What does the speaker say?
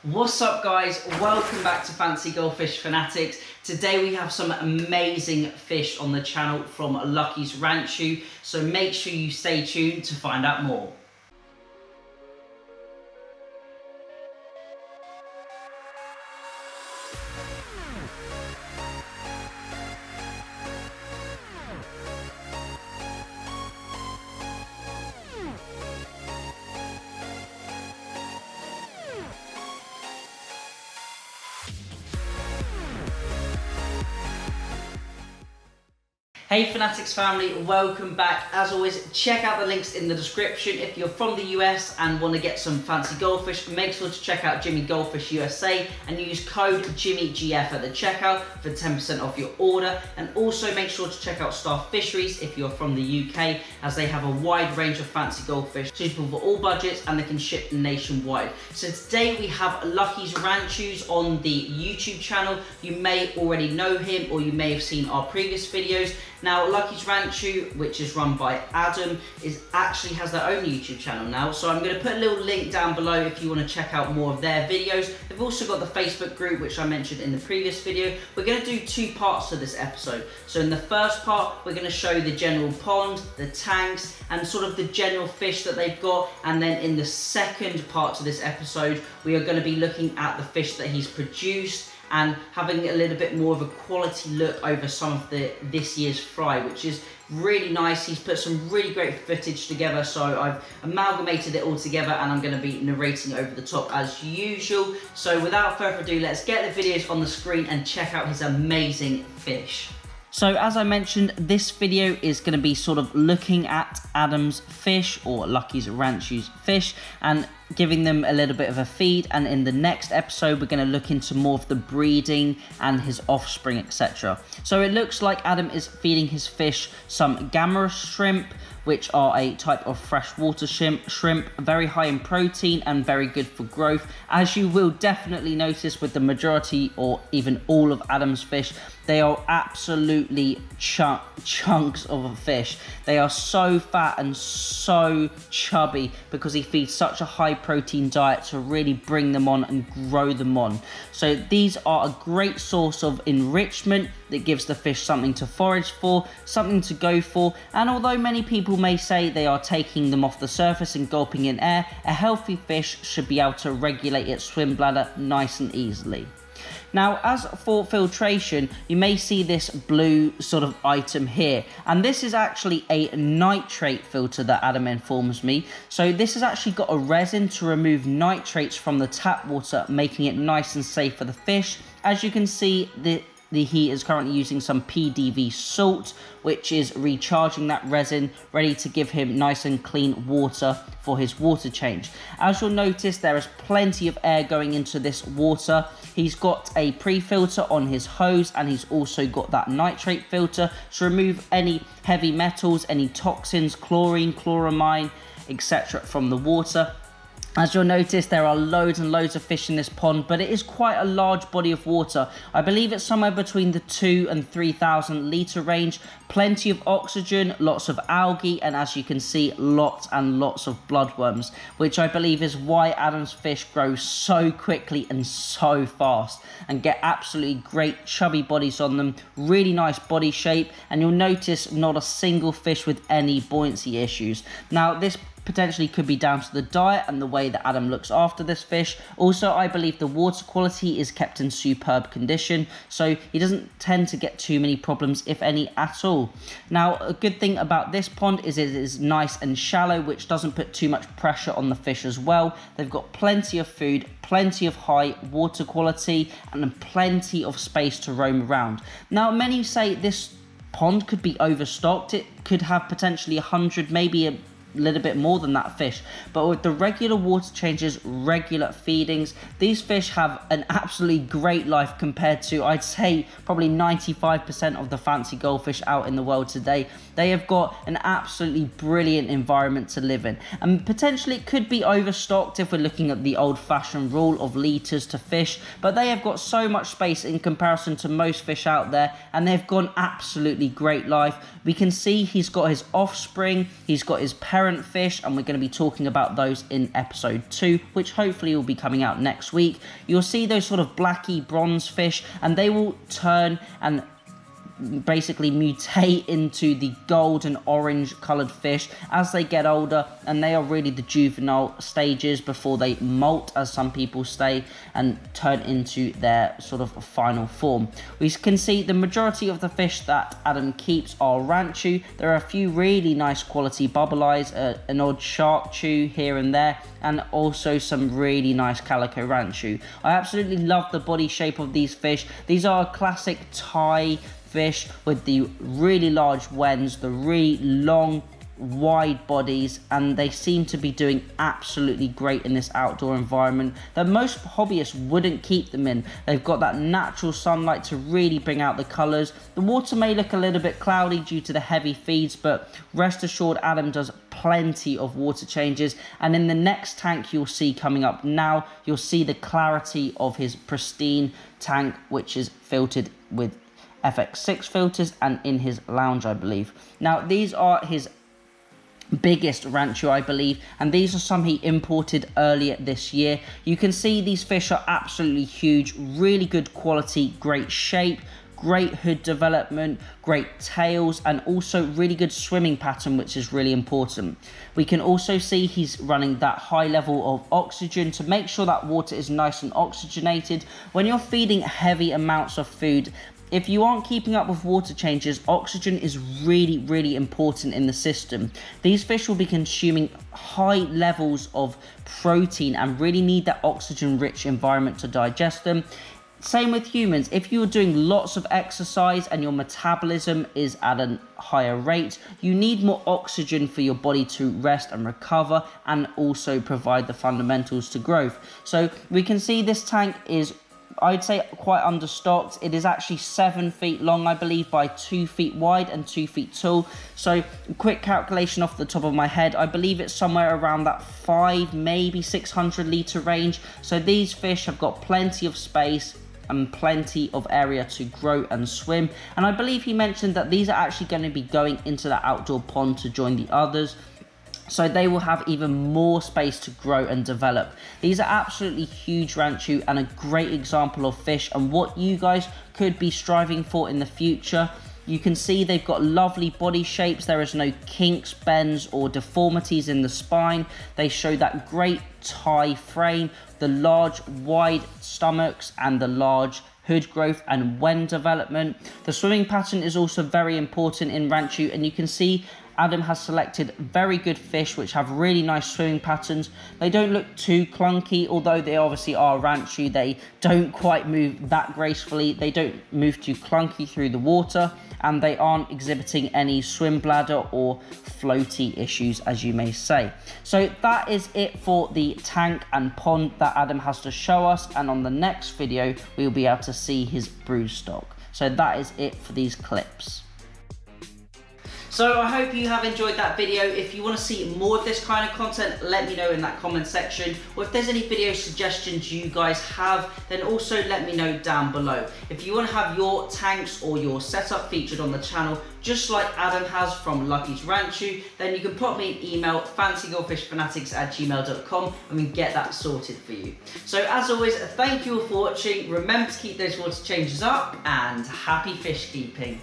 What's up guys, welcome back to Fancy Goldfish Fanatics. Today we have some amazing fish on the channel from Lucky's Ranchu, so make sure you stay tuned to find out more. Hey Fanatics family, welcome back. As always, check out the links in the description. If you're from the US and want to get some fancy goldfish, make sure to check out Jimmy Goldfish USA and use code JimmyGF at the checkout for 10% off your order. And also make sure to check out Star Fisheries if you're from the UK, as they have a wide range of fancy goldfish suitable for all budgets and they can ship nationwide. So today we have Lucky's Ranchus on the YouTube channel. You may already know him or you may have seen our previous videos. Now, Lucky's Ranchu, which is run by Adam, actually has their own YouTube channel now. So I'm going to put a little link down below if you want to check out more of their videos. They've also got the Facebook group, which I mentioned in the previous video. We're going to do two parts to this episode. So in the first part, we're going to show the general pond, the tanks, and sort of the general fish that they've got. And then in the second part to this episode, we are going to be looking at the fish that he's produced and having a little bit more of a quality look over some of this year's fry, which is really nice. He's put some really great footage together, so I've amalgamated it all together and I'm going to be narrating over the top as usual. So without further ado, let's get the videos on the screen and check out his amazing fish. So as I mentioned, this video is going to be sort of looking at Adam's fish, or Lucky's Ranchu's fish, and giving them a little bit of a feed. And in the next episode, we're going to look into more of the breeding and his offspring, etc. So it looks like Adam is feeding his fish some gamma shrimp, which are a type of freshwater shrimp, very high in protein and very good for growth. As you will definitely notice with the majority or even all of Adam's fish, they are absolutely chunks of a fish. They are so fat and so chubby because he feeds such a high protein diet to really bring them on and grow them on. So these are a great source of enrichment that gives the fish something to forage for, something to go for. And although many people may say they are taking them off the surface and gulping in air, a healthy fish should be able to regulate its swim bladder nice and easily. Now, as for filtration, you may see this blue sort of item here, and this is actually a nitrate filter that Adam informs me. So this has actually got a resin to remove nitrates from the tap water, making it nice and safe for the fish. As you can see, he is currently using some PDV salt, which is recharging that resin, ready to give him nice and clean water for his water change. As you'll notice, there is plenty of air going into this water. He's got a pre-filter on his hose, and he's also got that nitrate filter to remove any heavy metals, any toxins, chlorine, chloramine, etc. from the water. As you'll notice, there are loads and loads of fish in this pond, but it is quite a large body of water. I believe it's somewhere between the 2,000 and 3,000 litre range. Plenty of oxygen, lots of algae, and as you can see, lots and lots of bloodworms, which I believe is why Adam's fish grow so quickly and so fast and get absolutely great chubby bodies on them, really nice body shape, and you'll notice not a single fish with any buoyancy issues. Now, this potentially could be down to the diet and the way that Adam looks after this fish. Also, I believe the water quality is kept in superb condition, so he doesn't tend to get too many problems, if any at all. Now, a good thing about this pond is it is nice and shallow, which doesn't put too much pressure on the fish as well. They've got plenty of food, plenty of high water quality, and plenty of space to roam around. Now, many say this pond could be overstocked. It could have potentially 100, maybe a little bit more than that fish, but with the regular water changes, regular feedings, these fish have an absolutely great life compared to, I'd say, probably 95% of the fancy goldfish out in the world today. They have got an absolutely brilliant environment to live in, and potentially it could be overstocked if we're looking at the old-fashioned rule of litres to fish, but they have got so much space in comparison to most fish out there, and they've got an absolutely great life. We can see he's got his offspring, he's got his parents, parent fish, and we're going to be talking about those in episode 2, which hopefully will be coming out next week. You'll see those sort of blacky bronze fish, and they will turn and basically mutate into the gold and orange colored fish as they get older, and they are really the juvenile stages before they molt, as some people say, and turn into their sort of final form. We can see the majority of the fish that Adam keeps are ranchu. There are a few really nice quality bubble eyes, an odd shark chew here and there, and also some really nice calico ranchu. I absolutely love the body shape of these fish. These are a classic Thai fish with the really large wens, the really long wide bodies, and they seem to be doing absolutely great in this outdoor environment that most hobbyists wouldn't keep them in. They've got that natural sunlight to really bring out the colors. The water may look a little bit cloudy due to the heavy feeds, but rest assured Adam does plenty of water changes, and in the next tank you'll see coming up now, you'll see the clarity of his pristine tank, which is filtered with FX6 filters, and in his lounge, I believe. Now, these are his biggest ranchu, I believe, and these are some he imported earlier this year. You can see these fish are absolutely huge, really good quality, great shape, great hood development, great tails, and also really good swimming pattern, which is really important. We can also see he's running that high level of oxygen to make sure that water is nice and oxygenated. When you're feeding heavy amounts of food, if you aren't keeping up with water changes, oxygen is really important in the system. These fish will be consuming high levels of protein and really need that oxygen-rich environment to digest them. Same with humans. If you're doing lots of exercise and your metabolism is at a higher rate, you need more oxygen for your body to rest and recover, and also provide the fundamentals to growth. So we can see this tank is, I'd say, quite understocked. It is actually 7 feet long, I believe, by 2 feet wide and 2 feet tall. So quick calculation off the top of my head, I believe it's somewhere around that 5, maybe 600 litre range. So these fish have got plenty of space and plenty of area to grow and swim. And I believe he mentioned that these are actually going to be going into the outdoor pond to join the others, so they will have even more space to grow and develop. These are absolutely huge ranchu and a great example of fish and what you guys could be striving for in the future. You can see they've got lovely body shapes. There is no kinks, bends, or deformities in the spine. They show that great Thai frame, the large wide stomachs, and the large hood growth and wen development. The swimming pattern is also very important in ranchu, and you can see Adam has selected very good fish which have really nice swimming patterns. They don't look too clunky, although they obviously are ranchu. They don't quite move that gracefully. They don't move too clunky through the water, and they aren't exhibiting any swim bladder or floaty issues, as you may say. So that is it for the tank and pond that Adam has to show us, and on the next video we'll be able to see his brood stock. So that is it for these clips. So I hope you have enjoyed that video. If you want to see more of this kind of content, let me know in that comment section. Or if there's any video suggestions you guys have, then also let me know down below. If you want to have your tanks or your setup featured on the channel, just like Adam has from Lucky's Ranchu, then you can pop me an email, fancygoldfishfanatics@gmail.com, and we can get that sorted for you. So as always, thank you all for watching. Remember to keep those water changes up, and happy fish keeping.